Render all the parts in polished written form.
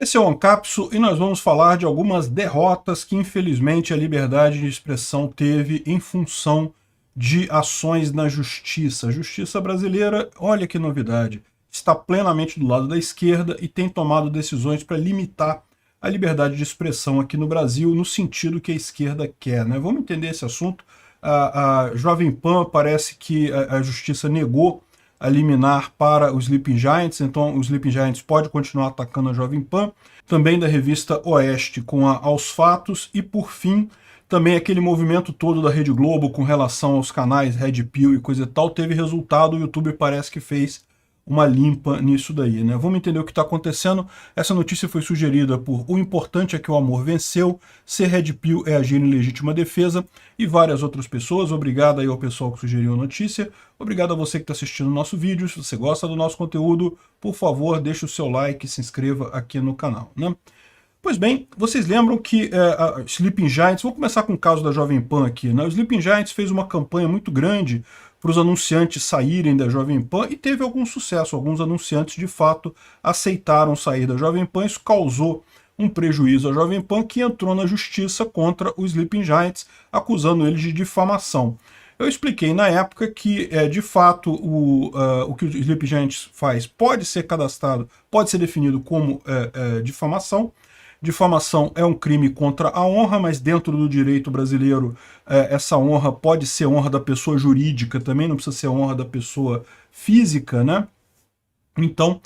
Esse é o Ancapso e nós vamos falar de algumas derrotas que infelizmente a liberdade de expressão teve em função de ações na justiça. A justiça brasileira, olha que novidade, está plenamente do lado da esquerda e tem tomado decisões para limitar a liberdade de expressão aqui no Brasil no sentido que a esquerda quer, né? Vamos entender esse assunto. A Jovem Pan parece que a justiça negou a liminar para os Sleeping Giants, então os Sleeping Giants pode continuar atacando a Jovem Pan, também da revista Oeste com a Aos Fatos, e por fim, também aquele movimento todo da Rede Globo com relação aos canais Red Pill e coisa e tal, teve resultado, o YouTube parece que fez uma limpa nisso daí, né? Vamos entender o que está acontecendo. Essa notícia foi sugerida por O Importante é que o Amor Venceu, Ser Red Pill é Agir em Legítima Defesa e várias outras pessoas. Obrigado aí ao pessoal que sugeriu a notícia. Obrigado a você que está assistindo o nosso vídeo. Se você gosta do nosso conteúdo, por favor, deixe o seu like e se inscreva aqui no canal, né? Pois bem, vocês lembram que a Sleeping Giants, vou começar com o caso da Jovem Pan aqui, né? O Sleeping Giants fez uma campanha muito grande para os anunciantes saírem da Jovem Pan e teve algum sucesso. Alguns anunciantes, de fato, aceitaram sair da Jovem Pan. Isso causou um prejuízo à Jovem Pan, que entrou na justiça contra os Sleeping Giants, acusando eles de difamação. Eu expliquei na época que, de fato, o que o Sleeping Giants faz pode ser cadastrado, pode ser definido como difamação. Difamação é um crime contra a honra, mas dentro do direito brasileiro essa honra pode ser honra da pessoa jurídica também, não precisa ser honra da pessoa física, né? Então,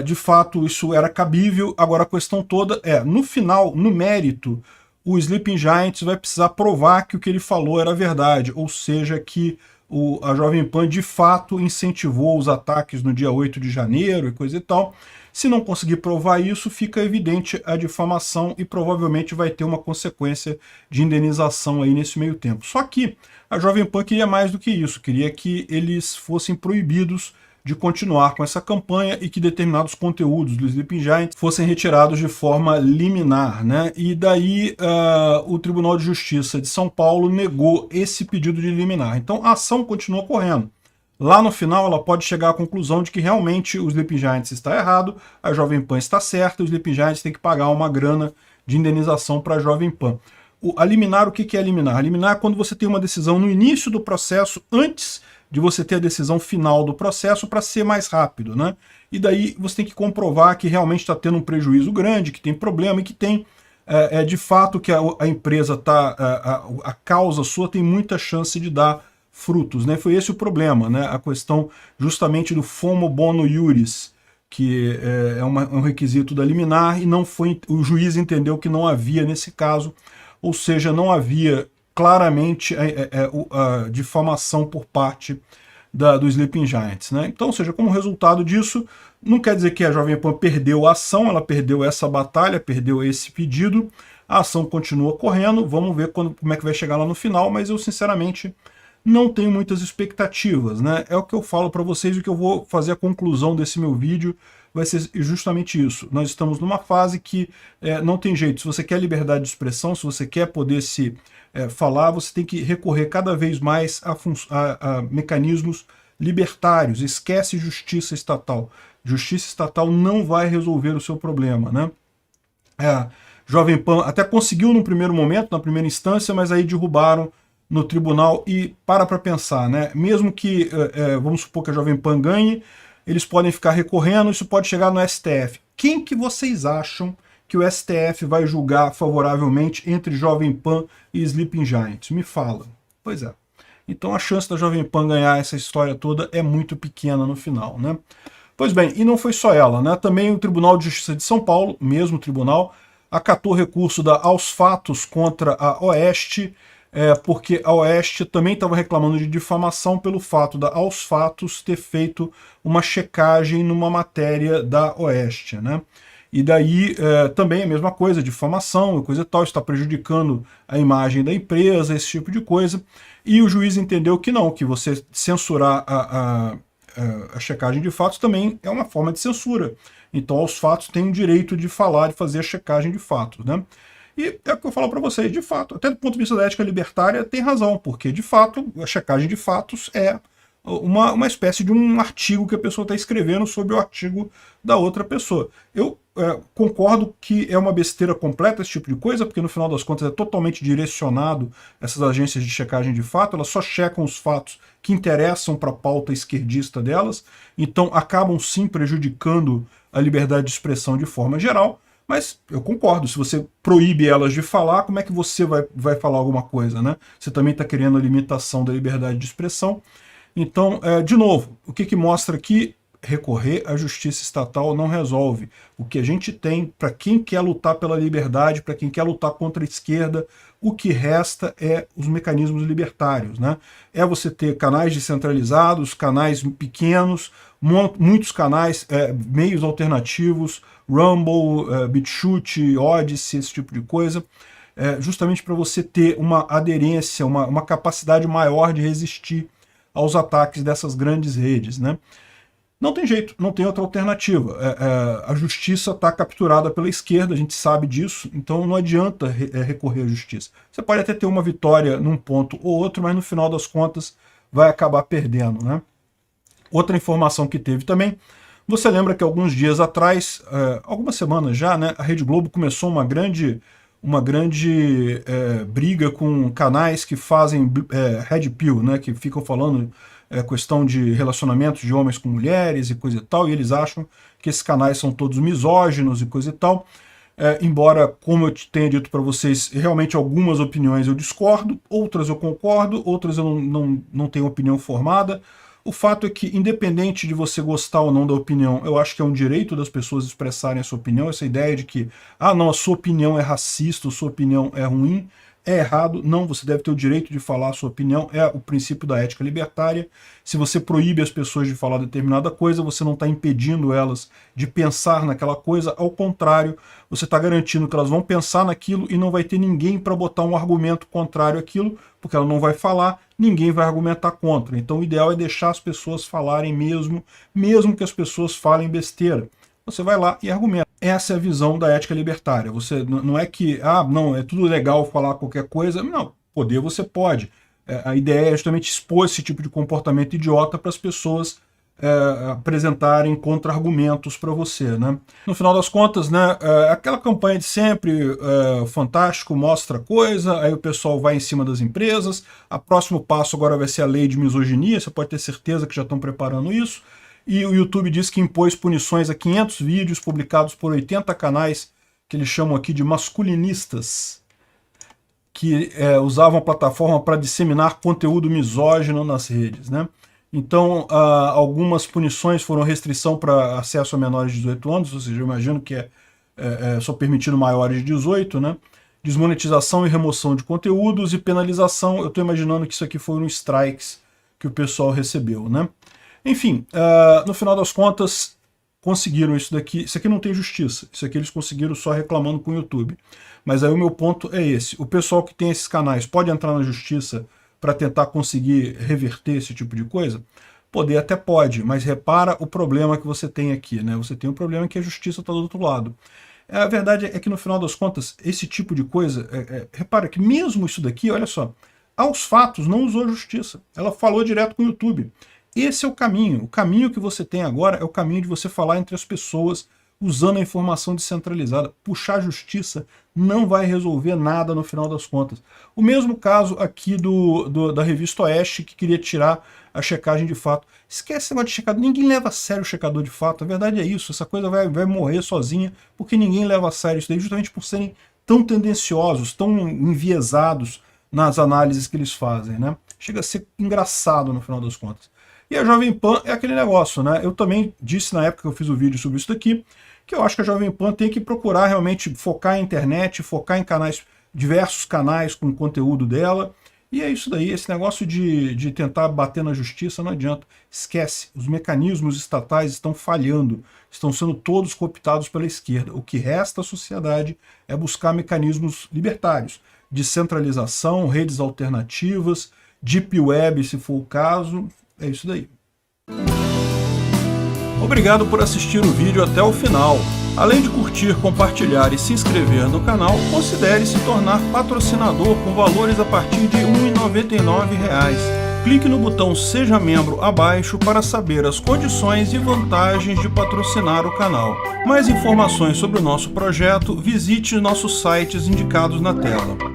de fato, isso era cabível. Agora a questão toda é, no final, no mérito, o Sleeping Giants vai precisar provar que o que ele falou era verdade, ou seja, que a Jovem Pan de fato incentivou os ataques no dia 8 de janeiro e coisa e tal. Se não conseguir provar isso, fica evidente a difamação e provavelmente vai ter uma consequência de indenização aí nesse meio tempo. Só que a Jovem Pan queria mais do que isso, queria que eles fossem proibidos de continuar com essa campanha e que determinados conteúdos do Sleeping Giants fossem retirados de forma liminar, né? E daí o Tribunal de Justiça de São Paulo negou esse pedido de liminar. Então a ação continua correndo. Lá no final ela pode chegar à conclusão de que realmente o Sleeping Giants está errado, a Jovem Pan está certa, o Sleeping Giants tem que pagar uma grana de indenização para a Jovem Pan. A liminar, o que é liminar? A liminar é quando você tem uma decisão no início do processo, antes de você ter a decisão final do processo, para ser mais rápido, né? E daí você tem que comprovar que realmente está tendo um prejuízo grande, que tem problema e que tem, de fato, que a empresa está, a causa sua tem muita chance de dar frutos, né? Foi esse o problema, né? A questão justamente do FOMO bono iuris, que é um requisito da liminar, e não foi, o juiz entendeu que não havia nesse caso, ou seja, não havia claramente a difamação por parte do Sleeping Giants, né? Então, ou seja, como resultado disso, não quer dizer que a Jovem Pan perdeu a ação, ela perdeu essa batalha, perdeu esse pedido, a ação continua correndo, vamos ver como é que vai chegar lá no final, mas eu sinceramente não tenho muitas expectativas, né? É o que eu falo para vocês, o que eu vou fazer a conclusão desse meu vídeo vai ser justamente isso. Nós estamos numa fase que não tem jeito. Se você quer liberdade de expressão, se você quer poder se falar, você tem que recorrer cada vez mais a mecanismos libertários. Esquece justiça estatal. Justiça estatal não vai resolver o seu problema, né? Jovem Pan até conseguiu no primeiro momento, na primeira instância, mas aí derrubaram no tribunal. E para pensar, né? Mesmo que, vamos supor que a Jovem Pan ganhe, eles podem ficar recorrendo, isso pode chegar no STF. Quem que vocês acham que o STF vai julgar favoravelmente entre Jovem Pan e Sleeping Giants? Me fala. Pois é. Então a chance da Jovem Pan ganhar essa história toda é muito pequena no final, né? Pois bem, e não foi só ela, né? Também o Tribunal de Justiça de São Paulo, mesmo tribunal, acatou recurso da Aos Fatos contra a Oeste, porque a Oeste também estava reclamando de difamação pelo fato da Aos Fatos ter feito uma checagem numa matéria da Oeste, né? E daí também a mesma coisa, difamação e coisa e tal, está prejudicando a imagem da empresa, esse tipo de coisa. E o juiz entendeu que não, que você censurar a checagem de fatos também é uma forma de censura. Então, Aos Fatos tem o direito de falar, de fazer a checagem de fatos, né? E é o que eu falo para vocês, de fato, até do ponto de vista da ética libertária, tem razão, porque, de fato, a checagem de fatos é uma espécie de um artigo que a pessoa está escrevendo sobre o artigo da outra pessoa. Eu concordo que é uma besteira completa esse tipo de coisa, porque no final das contas é totalmente direcionado essas agências de checagem de fato, elas só checam os fatos que interessam para a pauta esquerdista delas, então acabam sim prejudicando a liberdade de expressão de forma geral. Mas eu concordo, se você proíbe elas de falar, como é que você vai falar alguma coisa, né? Você também está querendo a limitação da liberdade de expressão. Então, de novo, o que mostra aqui? Recorrer à justiça estatal não resolve. O que a gente tem, para quem quer lutar pela liberdade, para quem quer lutar contra a esquerda, o que resta é os mecanismos libertários, né? É você ter canais descentralizados, canais pequenos, muitos canais, meios alternativos, Rumble, BitChute, Odyssey, esse tipo de coisa, justamente para você ter uma aderência, uma capacidade maior de resistir aos ataques dessas grandes redes, né? Não tem jeito, não tem outra alternativa. A justiça está capturada pela esquerda, a gente sabe disso, então não adianta recorrer à justiça. Você pode até ter uma vitória num ponto ou outro, mas no final das contas vai acabar perdendo, né? Outra informação que teve também, você lembra que alguns dias atrás, algumas semanas já, né, a Rede Globo começou uma grande briga com canais que fazem Red Pill, né, que ficam falando questão de relacionamentos de homens com mulheres e coisa e tal, e eles acham que esses canais são todos misóginos e coisa e tal. Embora, como eu tenha dito para vocês, realmente algumas opiniões eu discordo, outras eu concordo, outras eu não tenho opinião formada. O fato é que, independente de você gostar ou não da opinião, eu acho que é um direito das pessoas expressarem a sua opinião. Essa ideia de que, não, a sua opinião é racista, a sua opinião é ruim, é errado. Não, você deve ter o direito de falar a sua opinião, é o princípio da ética libertária. Se você proíbe as pessoas de falar determinada coisa, você não está impedindo elas de pensar naquela coisa, ao contrário, você está garantindo que elas vão pensar naquilo e não vai ter ninguém para botar um argumento contrário àquilo, porque ela não vai falar, ninguém vai argumentar contra. Então o ideal é deixar as pessoas falarem mesmo que as pessoas falem besteira. Você vai lá e argumenta. Essa é a visão da ética libertária. Você não é que, não, é tudo legal falar qualquer coisa. Não, poder você pode. A ideia é justamente expor esse tipo de comportamento idiota para as pessoas apresentarem contra-argumentos para você, né? No final das contas, né, aquela campanha de sempre, o Fantástico mostra coisa, aí o pessoal vai em cima das empresas, o próximo passo agora vai ser a lei de misoginia, você pode ter certeza que já estão preparando isso, e o YouTube diz que impôs punições a 500 vídeos publicados por 80 canais, que eles chamam aqui de masculinistas, que usavam a plataforma para disseminar conteúdo misógino nas redes, né? Então, algumas punições foram restrição para acesso a menores de 18 anos, ou seja, eu imagino que é só permitido maiores de 18, né? Desmonetização e remoção de conteúdos e penalização, eu estou imaginando que isso aqui foi um strikes que o pessoal recebeu, né? Enfim, no final das contas, conseguiram isso daqui. Isso aqui não tem justiça, isso aqui eles conseguiram só reclamando com o YouTube. Mas aí o meu ponto é esse, o pessoal que tem esses canais pode entrar na justiça para tentar conseguir reverter esse tipo de coisa? Poder até pode, mas repara o problema que você tem aqui, né? Você tem um problema que a justiça está do outro lado. A verdade é que no final das contas, esse tipo de coisa, repara que mesmo isso daqui, olha só, aos fatos não usou a justiça, ela falou direto com o YouTube. Esse é o caminho que você tem agora é o caminho de você falar entre as pessoas usando a informação descentralizada. Puxar a justiça não vai resolver nada no final das contas. O mesmo caso aqui da revista Oeste, que queria tirar a checagem de fato. Esquece esse negócio de checador, ninguém leva a sério o checador de fato, a verdade é isso, essa coisa vai morrer sozinha, porque ninguém leva a sério isso daí, justamente por serem tão tendenciosos, tão enviesados nas análises que eles fazem, né? Chega a ser engraçado no final das contas. E a Jovem Pan é aquele negócio, né? Eu também disse na época que eu fiz o vídeo sobre isso daqui, que eu acho que a Jovem Pan tem que procurar realmente focar em internet, focar em canais, diversos canais com o conteúdo dela. E é isso daí, esse negócio de tentar bater na justiça não adianta. Esquece, os mecanismos estatais estão falhando, estão sendo todos cooptados pela esquerda. O que resta à sociedade é buscar mecanismos libertários, descentralização, redes alternativas, deep web, se for o caso. É isso daí. Obrigado por assistir o vídeo até o final. Além de curtir, compartilhar e se inscrever no canal, considere se tornar patrocinador com valores a partir de R$ 1,99. Clique no botão Seja Membro abaixo para saber as condições e vantagens de patrocinar o canal. Mais informações sobre o nosso projeto, visite nossos sites indicados na tela.